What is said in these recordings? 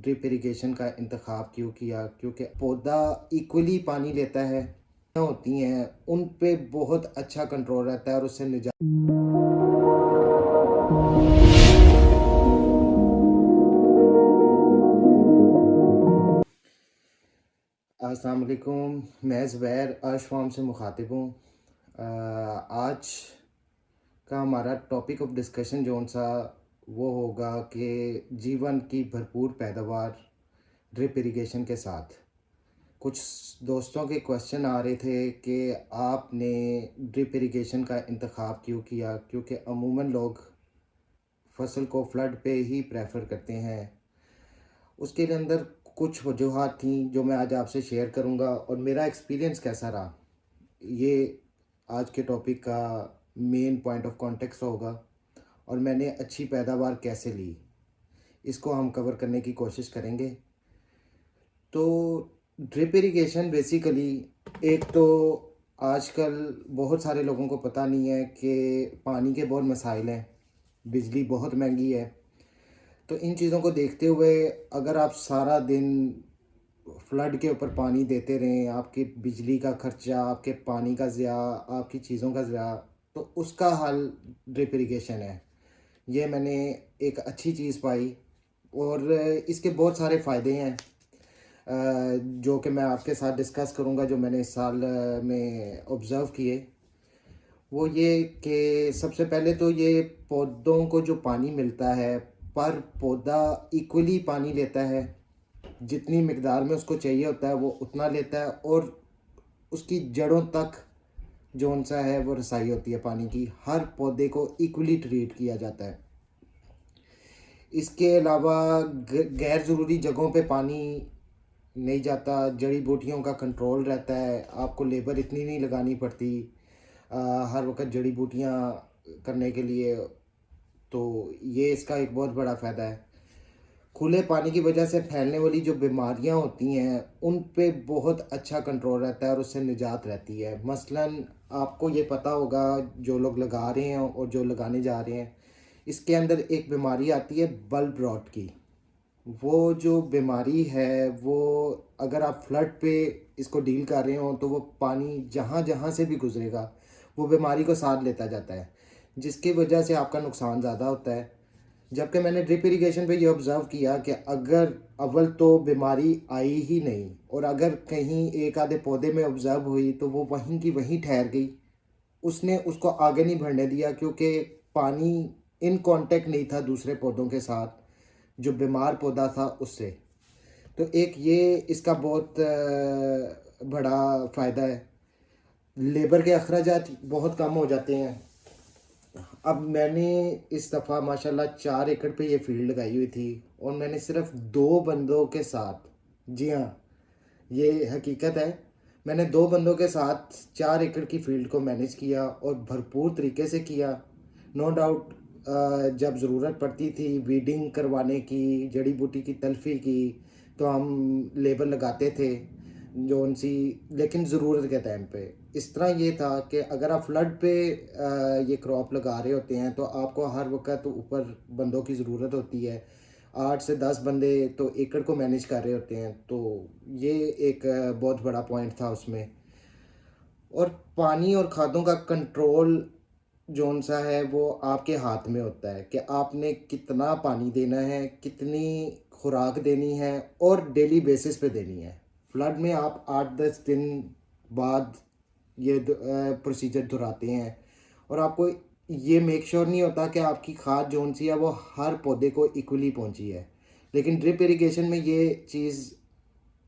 Drip irrigation का इंतखाब क्यों किया, क्योंकि पौधा इक्वली पानी लेता है होती हैं उन पे बहुत अच्छा कंट्रोल रहता है और उससे निजात। अस्सलाम वालेकुम, मैं ज़ुबैर अर्श फार्म से मुखातिब हूँ। आज का हमारा टॉपिक ऑफ डिस्कशन जो सा वो होगा कि जीवन की भरपूर पैदावार ड्रिप इरिगेशन के साथ। कुछ दोस्तों के क्वेश्चन आ रहे थे कि आपने ड्रिप इरिगेशन का इंतखाब क्यों किया, क्योंकि अमूमन लोग फसल को फ्लड पे ही प्रेफर करते हैं। उसके अंदर कुछ वजूहात थी जो मैं आज आपसे शेयर करूंगा और मेरा एक्सपीरियंस कैसा रहा, ये आज के टॉपिक का मेन पॉइंट ऑफ कॉन्टेक्स्ट होगा। और मैंने अच्छी पैदावार कैसे ली, इसको हम कवर करने की कोशिश करेंगे। तो ड्रिप इरिगेशन बेसिकली, एक तो आजकल बहुत सारे लोगों को पता नहीं है कि पानी के बहुत मसाइल हैं, बिजली बहुत महंगी है। तो इन चीज़ों को देखते हुए अगर आप सारा दिन फ्लड के ऊपर पानी देते रहें, आपकी बिजली का खर्चा, आपके पानी का ज़िया, आपकी चीज़ों का ज़िया, तो उसका हल ड्रिप इरिगेशन है। ये मैंने एक अच्छी चीज़ पाई और इसके बहुत सारे फ़ायदे हैं जो कि मैं आपके साथ डिस्कस करूंगा, जो मैंने इस साल में ऑब्ज़र्व किए। वो ये कि सबसे पहले तो ये पौधों को जो पानी मिलता है, पर पौधा इक्वली पानी लेता है, जितनी मिकदार में उसको चाहिए होता है वो उतना लेता है और उसकी जड़ों तक जो सा है वो रसाई होती है पानी की। हर पौधे को इक्वली ट्रीट किया जाता है। इसके अलावा गैर ज़रूरी जगहों पे पानी नहीं जाता, जड़ी बूटियों का कंट्रोल रहता है, आपको लेबर इतनी नहीं लगानी पड़ती हर वक्त जड़ी बूटियाँ करने के लिए। तो ये इसका एक बहुत बड़ा फ़ायदा है। खुले पानी की वजह से फैलने वाली जो बीमारियां होती हैं उन पे बहुत अच्छा कंट्रोल रहता है और उससे निजात रहती है। मसलन आपको ये पता होगा, जो लोग लगा रहे हैं और जो लगाने जा रहे हैं, इसके अंदर एक बीमारी आती है बल्ब रॉट की। वो जो बीमारी है वो अगर आप फ्लड पे इसको डील कर रहे हो तो वो पानी जहाँ जहाँ से भी गुजरेगा वो बीमारी को साथ लेता जाता है, जिसकी वजह से आपका नुकसान ज़्यादा होता है। जबकि मैंने ड्रिप इरिगेशन पे ये ऑब्ज़र्व किया कि अगर अव्वल तो बीमारी आई ही नहीं और अगर कहीं एक आधे पौधे में ऑब्ज़र्व हुई तो वो वहीं की वहीं ठहर गई, उसने उसको आगे नहीं बढ़ने दिया, क्योंकि पानी इन कांटेक्ट नहीं था दूसरे पौधों के साथ, जो बीमार पौधा था उससे। तो एक ये इसका बहुत बड़ा फ़ायदा है। लेबर के अखराजात बहुत कम हो जाते हैं। अब मैंने इस दफ़ा माशाल्लाह 4 एकड़ पे ये फील्ड लगाई हुई थी और मैंने सिर्फ 2 बंदों के साथ, जी हाँ ये हकीकत है, मैंने 2 बंदों के साथ 4 एकड़ की फील्ड को मैनेज किया और भरपूर तरीके से किया। नो डाउट जब ज़रूरत पड़ती थी वीडिंग करवाने की, जड़ी बूटी की तलफी की, तो हम लेबर लगाते थे जो उनसी, लेकिन ज़रूरत के टाइम पे। इस तरह ये था कि अगर आप फ्लड पे ये क्रॉप लगा रहे होते हैं तो आपको हर वक्त ऊपर बंदों की ज़रूरत होती है। 8 से 10 बंदे तो एकड़ को मैनेज कर रहे होते हैं। तो ये एक बहुत बड़ा पॉइंट था उसमें। और पानी और खादों का कंट्रोल जौन सा है वो आपके हाथ में होता है कि आपने कितना पानी देना है, कितनी खुराक देनी है और डेली बेसिस पे देनी है। फ्लड में आप 8-10 दिन बाद ये प्रोसीजर दोहराते हैं और आपको ये मेक श्योर नहीं होता कि आपकी खाद जौन सी है वो हर पौधे को इक्वली पहुंची है। लेकिन ड्रिप इरिगेशन में ये चीज़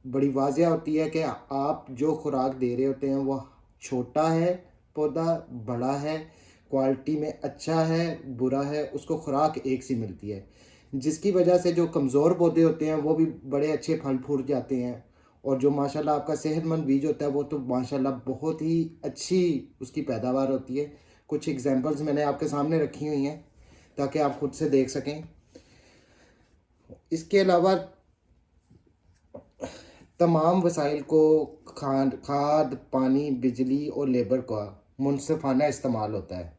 बड़ी वाजिया होती है कि आप जो खुराक दे रहे होते हैं वो छोटा है, पौधा बड़ा है, क्वालिटी में अच्छा है, बुरा है, उसको खुराक एक सी मिलती है, जिसकी वजह से जो कमज़ोर पौधे होते हैं वो भी बड़े अच्छे फल फूट जाते हैं। और जो माशाल्लाह आपका सेहतमंद बीज होता है वो तो माशाल्लाह बहुत ही अच्छी उसकी पैदावार होती है। कुछ एग्जांपल्स मैंने आपके सामने रखी हुई हैं ताकि आप खुद से देख सकें। इसके अलावा तमाम वसाइल को खाद, पानी, बिजली और लेबर का मुनसिफाना इस्तेमाल होता है।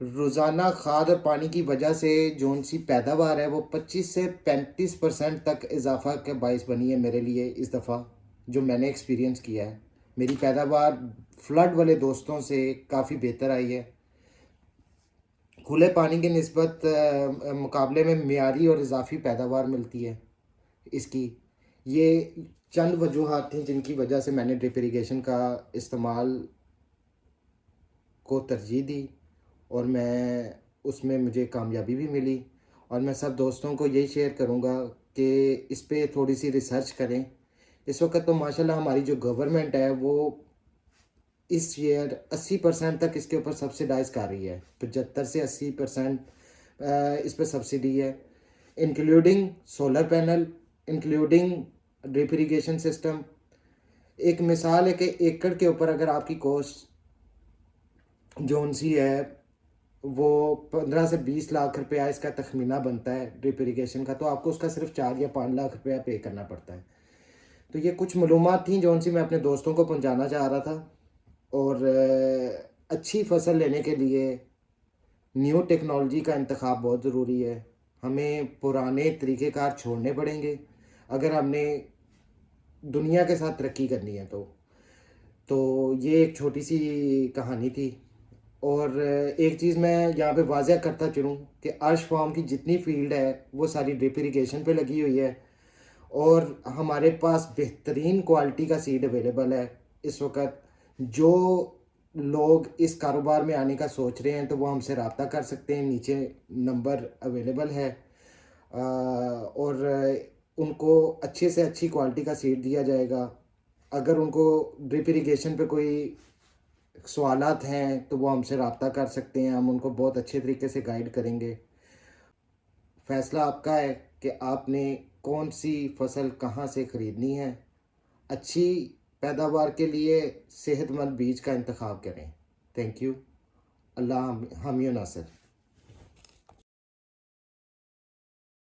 روزانہ کھاد اور پانی کی وجہ سے جون سی پیداوار ہے وہ 25 سے 35% تک اضافہ کا باعث بنی ہے میرے لیے اس دفعہ، جو میں نے ایکسپیرینس کیا ہے۔ میری پیداوار فلڈ والے دوستوں سے کافی بہتر آئی ہے۔ کھلے پانی کی نسبت مقابلے میں معیاری اور اضافی پیداوار ملتی ہے اس کی۔ یہ چند وجوہات تھیں جن کی وجہ سے میں نے ڈرپ اریگیشن کا استعمال کو ترجیح دی، اور اس میں مجھے کامیابی بھی ملی، اور میں سب دوستوں کو یہی شیئر کروں گا کہ اس پہ تھوڑی سی ریسرچ کریں۔ اس وقت تو ماشاءاللہ ہماری جو گورنمنٹ ہے وہ اس ایئر 80% تک اس کے اوپر سبسیڈائز کر رہی ہے، 75 سے 80% اس پہ سبسڈی ہے، including solar panel, including drip irrigation system. ایک مثال ہے کہ ایکڑ کے اوپر اگر آپ کی کوسٹ جون سی ہے وہ 15 سے 20 لاکھ روپیہ اس کا تخمینہ بنتا ہے ڈرپ اریگیشن کا، تو آپ کو اس کا صرف 4 یا 5 لاکھ روپیہ پے کرنا پڑتا ہے۔ تو یہ کچھ معلومات تھیں جون سی میں اپنے دوستوں کو پہنچانا چاہ رہا تھا، اور اچھی فصل لینے کے لیے نیو ٹیکنالوجی کا انتخاب بہت ضروری ہے۔ ہمیں پرانے طریقہ کار چھوڑنے پڑیں گے اگر ہم نے دنیا کے ساتھ ترقی کرنی ہے تو یہ ایک چھوٹی سی کہانی تھی۔ اور ایک چیز میں یہاں پہ واضح کرتا چلوں کہ ارش فارم کی جتنی فیلڈ ہے وہ ساری ڈرپ اریگیشن پہ لگی ہوئی ہے، اور ہمارے پاس بہترین کوالٹی کا سیڈ اویلیبل ہے اس وقت۔ جو لوگ اس کاروبار میں آنے کا سوچ رہے ہیں تو وہ ہم سے رابطہ کر سکتے ہیں، نیچے نمبر اویلیبل ہے، اور ان کو اچھے سے اچھی کوالٹی کا سیڈ دیا جائے گا۔ اگر ان کو ڈرپ اریگیشن پہ کوئی سوالات ہیں تو وہ ہم سے رابطہ کر سکتے ہیں، ہم ان کو بہت اچھے طریقے سے گائیڈ کریں گے۔ فیصلہ آپ کا ہے کہ آپ نے کون سی فصل کہاں سے خریدنی ہے۔ اچھی پیداوار کے لیے صحت مند بیج کا انتخاب کریں۔ Thank you. اللہ حامی و ناصر۔